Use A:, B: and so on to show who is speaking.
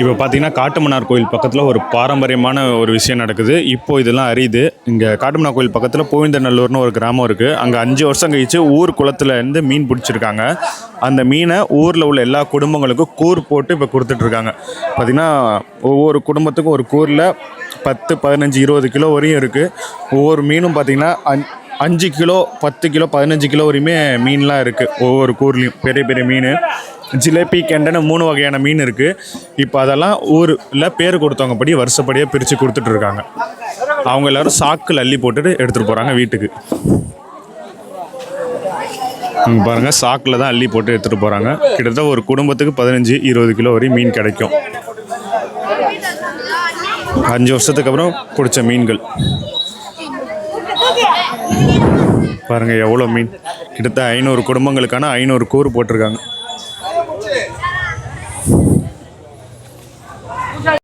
A: இப்போ பார்த்தீங்கன்னா காட்டுமன்னார் கோயில் பக்கத்தில் ஒரு பாரம்பரியமான ஒரு விஷயம் நடக்குது. இப்போது இதெல்லாம் அரியுது. இங்கே காட்டுமன்னார் கோயில் பக்கத்தில் கோவிந்தநல்லூர்னு ஒரு கிராமம் இருக்குது. அங்கே 5 வருஷம் கழிச்சு ஊர் குளத்துலேருந்து மீன் பிடிச்சிருக்காங்க. அந்த மீனை ஊரில் உள்ள எல்லா குடும்பங்களுக்கும் கூர் போட்டு இப்போ கொடுத்துட்ருக்காங்க. பார்த்திங்கன்னா ஒவ்வொரு குடும்பத்துக்கும் ஒரு கூரில் 10, 15, 20 கிலோ வரையும் இருக்குது. ஒவ்வொரு மீனும் பார்த்திங்கன்னா 5 கிலோ, 10 கிலோ, 15 கிலோ வரையுமே மீன்லாம் இருக்குது. ஒவ்வொரு கூர்லேயும் பெரிய பெரிய மீன், ஜிலேபி, கெண்டைன்னு 3 வகையான மீன் இருக்குது. இப்போ அதெல்லாம் ஊரில் பேர் கொடுத்தவங்கப்படி வருஷப்படியாக பிரித்து கொடுத்துட்ருக்காங்க. அவங்க எல்லோரும் சாக்கில் அள்ளி போட்டுட்டு எடுத்துகிட்டு போகிறாங்க வீட்டுக்கு. பாருங்கள், சாக்கில் தான் அள்ளி போட்டு எடுத்துகிட்டு போகிறாங்க. கிட்டத்தட்ட ஒரு குடும்பத்துக்கு 15, 20 கிலோ வரையும் மீன் கிடைக்கும். 5 வருஷத்துக்கு அப்புறம் பிடிச்ச மீன்கள் பாருங்கள் எவ்வளோ மீன். கிட்டத்தட்ட 500 குடும்பங்களுக்கான 500 கூறு போட்டிருக்காங்க.